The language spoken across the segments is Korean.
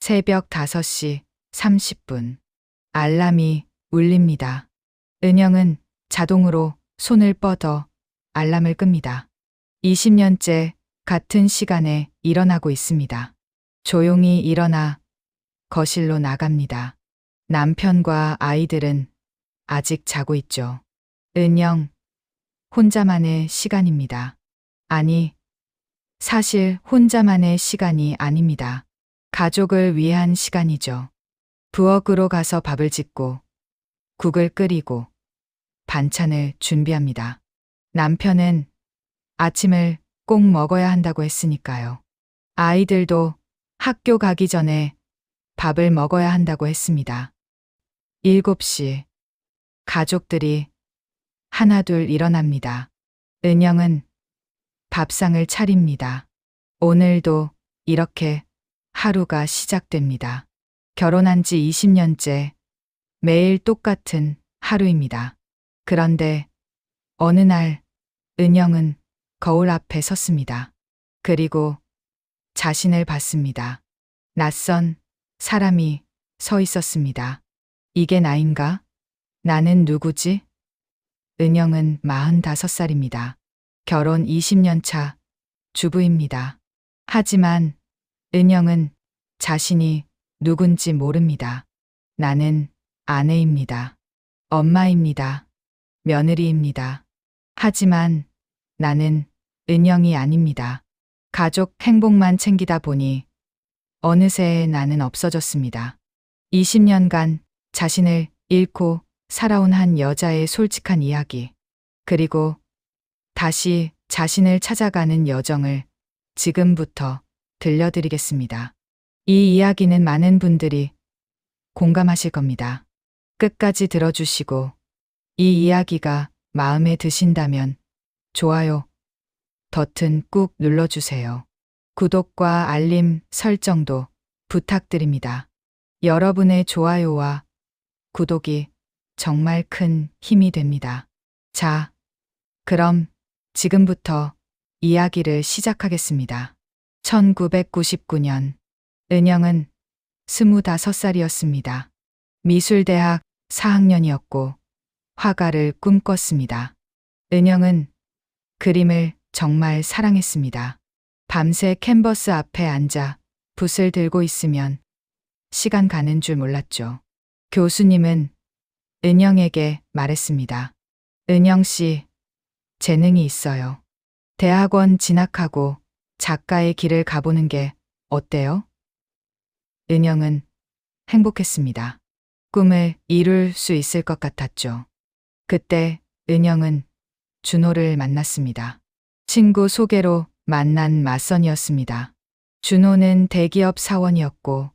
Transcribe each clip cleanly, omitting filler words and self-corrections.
새벽 5시 30분. 알람이 울립니다. 은영은 자동으로 손을 뻗어 알람을 끕니다. 20년째 같은 시간에 일어나고 있습니다. 조용히 일어나 거실로 나갑니다. 남편과 아이들은 아직 자고 있죠. 은영, 혼자만의 시간입니다. 아니, 사실 혼자만의 시간이 아닙니다. 가족을 위한 시간이죠. 부엌으로 가서 밥을 짓고 국을 끓이고 반찬을 준비합니다. 남편은 아침을 꼭 먹어야 한다고 했으니까요. 아이들도 학교 가기 전에 밥을 먹어야 한다고 했습니다. 7시. 가족들이 하나둘 일어납니다. 은영은 밥상을 차립니다. 오늘도 이렇게 하루가 시작됩니다. 결혼한 지 20년째 매일 똑같은 하루입니다. 그런데 어느 날 은영은 거울 앞에 섰습니다. 그리고 자신을 봤습니다. 낯선 사람이 서 있었습니다. 이게 나인가? 나는 누구지? 은영은 45살입니다. 결혼 20년 차 주부입니다. 하지만 은영은 자신이 누군지 모릅니다. 나는 아내입니다. 엄마입니다. 며느리입니다. 하지만 나는 은영이 아닙니다. 가족 행복만 챙기다 보니 어느새 나는 없어졌습니다. 20년간 자신을 잃고 살아온 한 여자의 솔직한 이야기, 그리고 다시 자신을 찾아가는 여정을 지금부터 들려드리겠습니다. 이 이야기는 많은 분들이 공감하실 겁니다. 끝까지 들어주시고 이 이야기가 마음에 드신다면 좋아요 버튼 꾹 눌러주세요. 구독과 알림 설정도 부탁드립니다. 여러분의 좋아요와 구독이 정말 큰 힘이 됩니다. 자, 그럼 지금부터 이야기를 시작하겠습니다. 1999년, 은영은 25살이었습니다. 미술대학 4학년이었고 화가를 꿈꿨습니다. 은영은 그림을 정말 사랑했습니다. 밤새 캔버스 앞에 앉아 붓을 들고 있으면 시간 가는 줄 몰랐죠. 교수님은 은영에게 말했습니다. 은영 씨, 재능이 있어요. 대학원 진학하고 작가의 길을 가보는 게 어때요? 은영은 행복했습니다. 꿈을 이룰 수 있을 것 같았죠. 그때 은영은 준호를 만났습니다. 친구 소개로 만난 맞선이었습니다. 준호는 대기업 사원이었고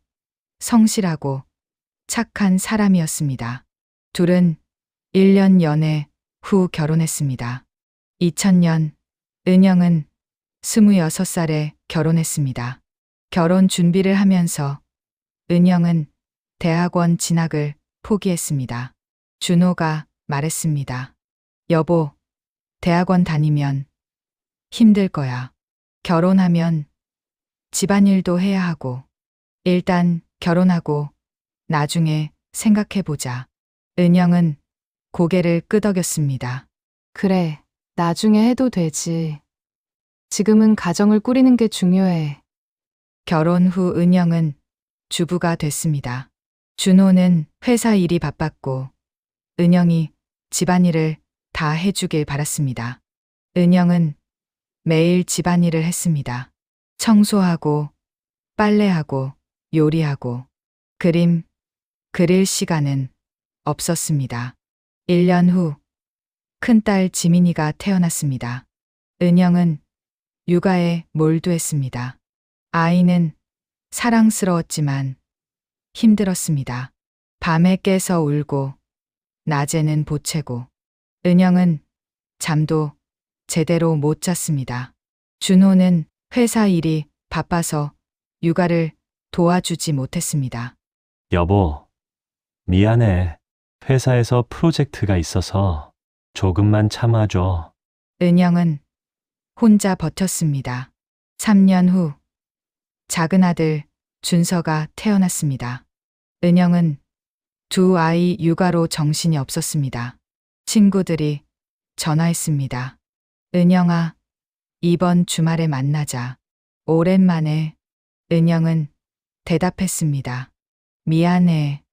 성실하고 착한 사람이었습니다. 둘은 1년 연애 후 결혼했습니다. 2000년 은영은 26살에 결혼했습니다. 결혼 준비를 하면서 은영은 대학원 진학을 포기했습니다. 준호가 말했습니다. 여보, 대학원 다니면 힘들 거야. 결혼하면 집안일도 해야 하고 일단 결혼하고 나중에 생각해보자. 은영은 고개를 끄덕였습니다. 그래, 나중에 해도 되지. 지금은 가정을 꾸리는 게 중요해. 결혼 후 은영은 주부가 됐습니다. 준호는 회사 일이 바빴고 은영이 집안일을 다 해주길 바랐습니다. 은영은 매일 집안일을 했습니다. 청소하고 빨래하고 요리하고 그림 그릴 시간은 없었습니다. 1년 후 큰딸 지민이가 태어났습니다. 은영은 육아에 몰두했습니다. 아이는 사랑스러웠지만 힘들었습니다. 밤에 깨서 울고 낮에는 보채고 은영은 잠도 제대로 못 잤습니다. 준호는 회사 일이 바빠서 육아를 도와주지 못했습니다. 여보, 미안해. 회사에서 프로젝트가 있어서 조금만 참아줘. 은영은 혼자 버텼습니다. 3년 후 작은 아들 준서가 태어났습니다. 은영은 두 아이 육아로 정신이 없었습니다. 친구들이 전화했습니다. 은영아, 이번 주말에 만나자. 오랜만에 은영은 대답했습니다. 미안해.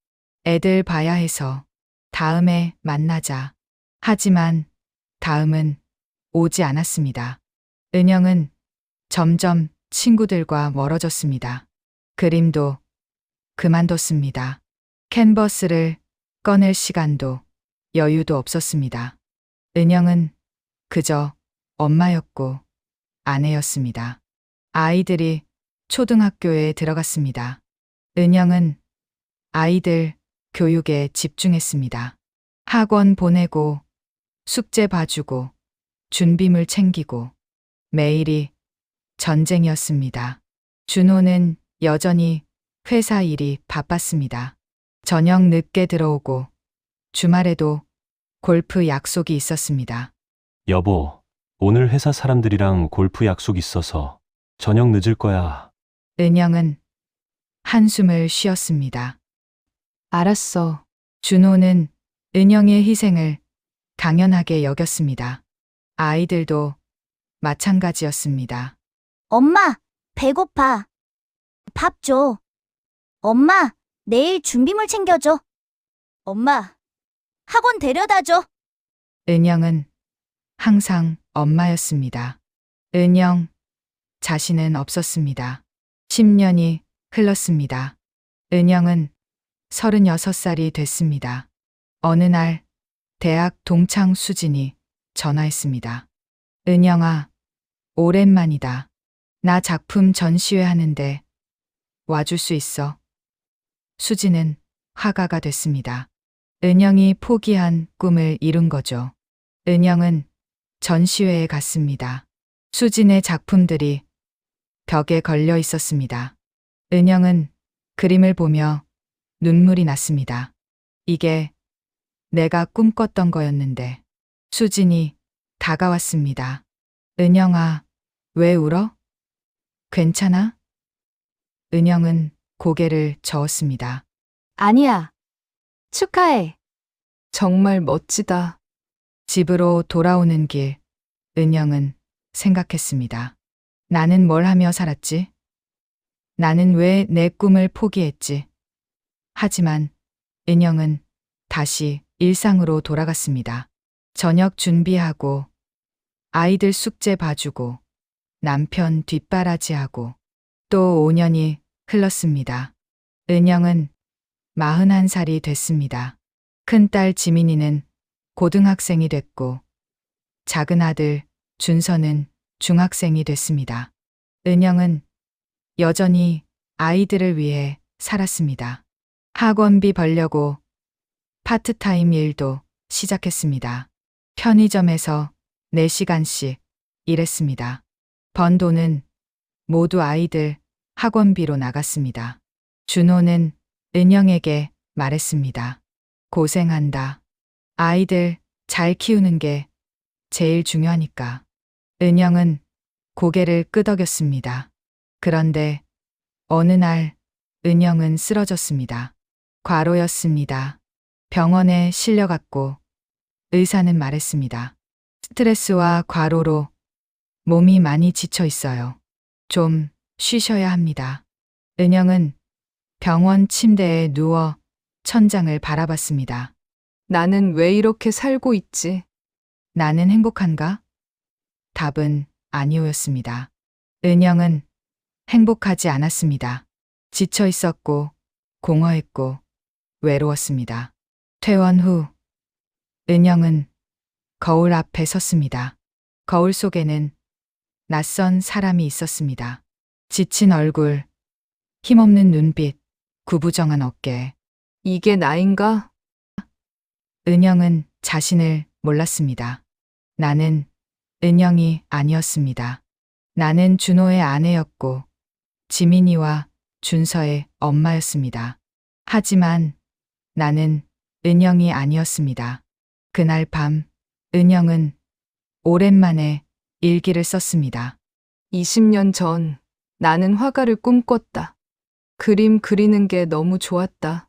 애들 봐야 해서 다음에 만나자. 하지만 다음은 오지 않았습니다. 은영은 점점 친구들과 멀어졌습니다. 그림도 그만뒀습니다. 캔버스를 꺼낼 시간도 여유도 없었습니다. 은영은 그저 엄마였고 아내였습니다. 아이들이 초등학교에 들어갔습니다. 은영은 아이들 교육에 집중했습니다. 학원 보내고 숙제 봐주고 준비물 챙기고 매일이 전쟁이었습니다. 준호는 여전히 회사 일이 바빴습니다. 저녁 늦게 들어오고 주말에도 골프 약속이 있었습니다. 여보, 오늘 회사 사람들이랑 골프 약속 있어서 저녁 늦을 거야. 은영은 한숨을 쉬었습니다. 알았어. 준호는 은영의 희생을 당연하게 여겼습니다. 아이들도 마찬가지였습니다. 엄마, 배고파. 밥 줘. 엄마, 내일 준비물 챙겨줘. 엄마, 학원 데려다 줘. 은영은 항상 엄마였습니다. 은영 자신은 없었습니다. 10년이 흘렀습니다. 은영은 36살이 됐습니다. 어느 날 대학 동창 수진이 전화했습니다. 은영아, 오랜만이다. 나 작품 전시회 하는데 와줄 수 있어? 수진은 화가가 됐습니다. 은영이 포기한 꿈을 이룬 거죠. 은영은 전시회에 갔습니다. 수진의 작품들이 벽에 걸려 있었습니다. 은영은 그림을 보며 눈물이 났습니다. 이게 내가 꿈꿨던 거였는데. 수진이 다가왔습니다. 은영아, 왜 울어? 괜찮아? 은영은 고개를 저었습니다. 아니야. 축하해. 정말 멋지다. 집으로 돌아오는 길, 은영은 생각했습니다. 나는 뭘 하며 살았지? 나는 왜 내 꿈을 포기했지? 하지만 은영은 다시 일상으로 돌아갔습니다. 저녁 준비하고, 아이들 숙제 봐주고, 남편 뒷바라지하고, 또 5년이 흘렀습니다. 은영은 41살이 됐습니다. 큰딸 지민이는 고등학생이 됐고, 작은 아들 준서는 중학생이 됐습니다. 은영은 여전히 아이들을 위해 살았습니다. 학원비 벌려고 파트타임 일도 시작했습니다. 편의점에서 4시간씩 일했습니다. 번 돈은 모두 아이들 학원비로 나갔습니다. 준호는 은영에게 말했습니다. 고생한다. 아이들 잘 키우는 게 제일 중요하니까. 은영은 고개를 끄덕였습니다. 그런데 어느 날 은영은 쓰러졌습니다. 과로였습니다. 병원에 실려갔고 의사는 말했습니다. 스트레스와 과로로 몸이 많이 지쳐 있어요. 좀 쉬셔야 합니다. 은영은 병원 침대에 누워 천장을 바라봤습니다. 나는 왜 이렇게 살고 있지? 나는 행복한가? 답은 아니오였습니다. 은영은 행복하지 않았습니다. 지쳐 있었고, 공허했고, 외로웠습니다. 퇴원 후, 은영은 거울 앞에 섰습니다. 거울 속에는 낯선 사람이 있었습니다. 지친 얼굴, 힘없는 눈빛, 구부정한 어깨. 이게 나인가? 은영은 자신을 몰랐습니다. 나는 은영이 아니었습니다. 나는 준호의 아내였고 지민이와 준서의 엄마였습니다. 하지만 나는 은영이 아니었습니다. 그날 밤 은영은 오랜만에 일기를 썼습니다. 20년 전 나는 화가를 꿈꿨다. 그림 그리는 게 너무 좋았다.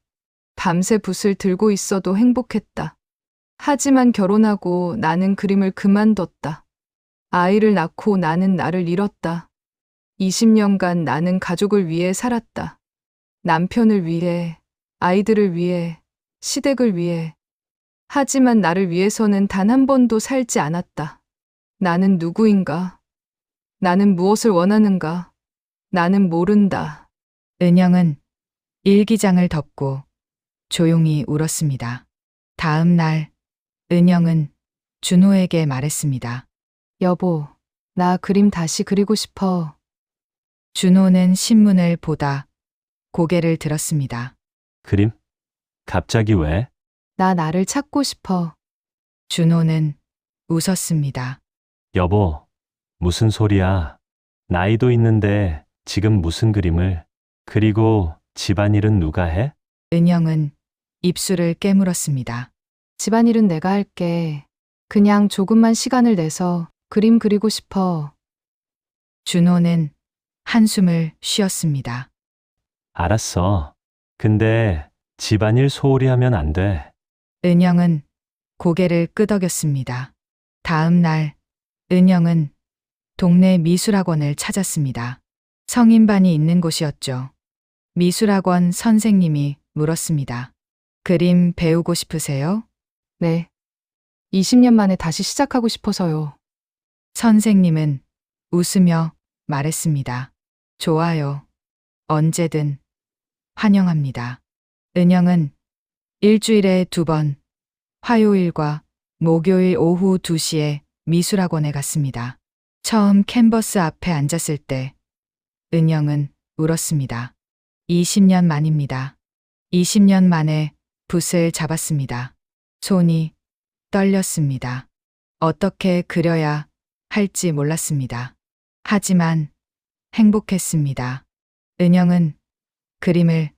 밤새 붓을 들고 있어도 행복했다. 하지만 결혼하고 나는 그림을 그만뒀다. 아이를 낳고 나는 나를 잃었다. 20년간 나는 가족을 위해 살았다. 남편을 위해, 아이들을 위해, 시댁을 위해. 하지만 나를 위해서는 단 한 번도 살지 않았다. 나는 누구인가? 나는 무엇을 원하는가? 나는 모른다. 은영은 일기장을 덮고 조용히 울었습니다. 다음 날 은영은 준호에게 말했습니다. 여보, 나 그림 다시 그리고 싶어. 준호는 신문을 보다 고개를 들었습니다. 그림? 갑자기 왜? 나 나를 찾고 싶어. 준호는 웃었습니다. 여보, 무슨 소리야? 나이도 있는데 지금 무슨 그림을? 그리고 집안일은 누가 해? 은영은 입술을 깨물었습니다. 집안일은 내가 할게. 그냥 조금만 시간을 내서 그림 그리고 싶어. 준호는 한숨을 쉬었습니다. 알았어. 근데 집안일 소홀히 하면 안 돼. 은영은 고개를 끄덕였습니다. 다음 날 은영은 동네 미술학원을 찾았습니다. 성인반이 있는 곳이었죠. 미술학원 선생님이 물었습니다. 그림 배우고 싶으세요? 네. 20년 만에 다시 시작하고 싶어서요. 선생님은 웃으며 말했습니다. 좋아요. 언제든 환영합니다. 은영은 일주일에 2번, 화요일과 목요일 오후 2시에 미술학원에 갔습니다. 처음 캔버스 앞에 앉았을 때 은영은 울었습니다. 20년 만입니다. 20년 만에 붓을 잡았습니다. 손이 떨렸습니다. 어떻게 그려야 할지 몰랐습니다. 하지만 행복했습니다. 은영은 그림을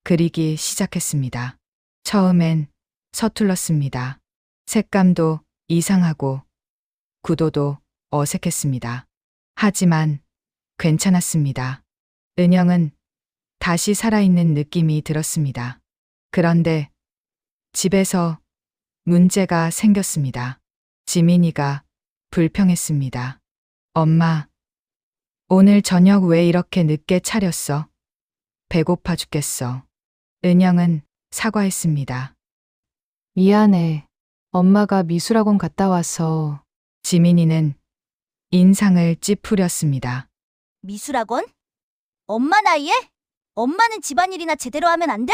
그리기 시작했습니다. 처음엔 서툴렀습니다. 색감도 이상하고 구도도 어색했습니다. 하지만 괜찮았습니다. 은영은 다시 살아있는 느낌이 들었습니다. 그런데 집에서 문제가 생겼습니다. 지민이가 불평했습니다. 엄마, 오늘 저녁 왜 이렇게 늦게 차렸어? 배고파 죽겠어. 은영은 사과했습니다. 미안해. 엄마가 미술학원 갔다 와서. 지민이는 인상을 찌푸렸습니다. 미술학원? 엄마 나이에? 엄마는 집안일이나 제대로 하면 안 돼?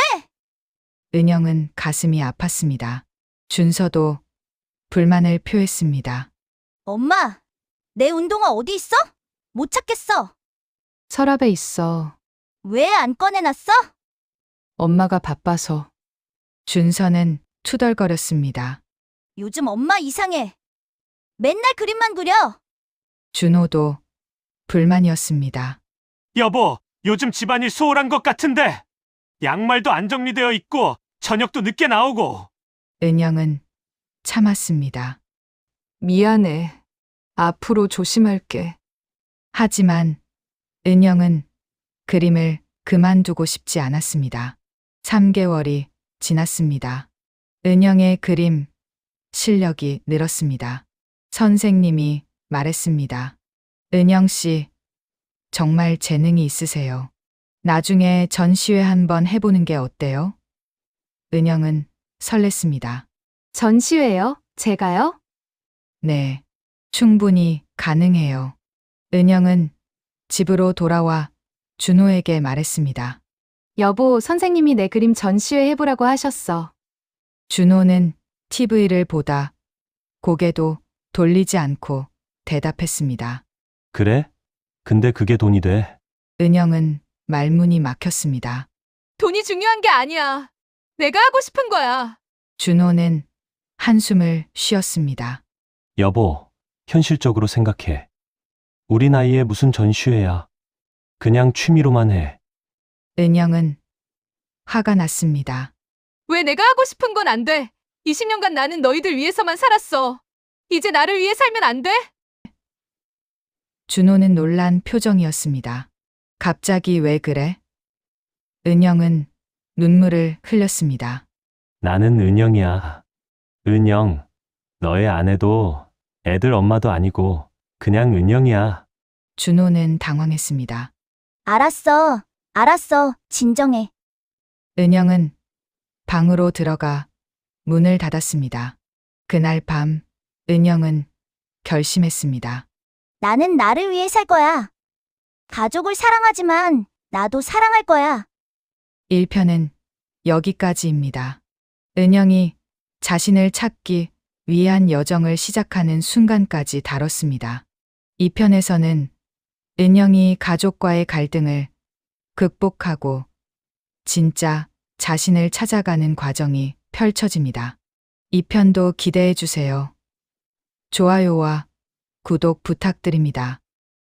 은영은 가슴이 아팠습니다. 준서도 불만을 표했습니다. 엄마, 내 운동화 어디 있어? 못 찾겠어. 서랍에 있어. 왜 안 꺼내놨어? 엄마가 바빠서. 준서는 투덜거렸습니다. 요즘 엄마 이상해. 맨날 그림만 그려. 준호도 불만이었습니다. 여보, 요즘 집안일 소홀한 것 같은데. 양말도 안 정리되어 있고 저녁도 늦게 나오고. 은영은 참았습니다. 미안해. 앞으로 조심할게. 하지만 은영은 그림을 그만두고 싶지 않았습니다. 3개월이 지났습니다. 은영의 그림 실력이 늘었습니다. 선생님이 말했습니다. 은영 씨, 정말 재능이 있으세요. 나중에 전시회 한번 해보는 게 어때요? 은영은 설렜습니다. 전시회요? 제가요? 네, 충분히 가능해요. 은영은 집으로 돌아와 준호에게 말했습니다. 여보, 선생님이 내 그림 전시회 해보라고 하셨어. 준호는 TV를 보다 고개도 돌리지 않고 대답했습니다. 그래? 근데 그게 돈이 돼. 은영은 말문이 막혔습니다. 돈이 중요한 게 아니야. 내가 하고 싶은 거야. 준호는 한숨을 쉬었습니다. 여보, 현실적으로 생각해. 우리 나이에 무슨 전시회야. 그냥 취미로만 해. 은영은 화가 났습니다. 왜 내가 하고 싶은 건 안 돼? 20년간 나는 너희들 위해서만 살았어. 이제 나를 위해 살면 안 돼? 준호는 놀란 표정이었습니다. 갑자기 왜 그래? 은영은 눈물을 흘렸습니다. 나는 은영이야. 은영, 너의 아내도 애들 엄마도 아니고 그냥 은영이야. 준호는 당황했습니다. 알았어. 진정해. 은영은 방으로 들어가 문을 닫았습니다. 그날 밤 은영은 결심했습니다. 나는 나를 위해 살 거야. 가족을 사랑하지만 나도 사랑할 거야. 1편은 여기까지입니다. 은영이 자신을 찾기 위한 여정을 시작하는 순간까지 다뤘습니다. 2편에서는 은영이 가족과의 갈등을 극복하고 진짜 자신을 찾아가는 과정이 펼쳐집니다. 2편도 기대해 주세요. 좋아요와 구독 부탁드립니다.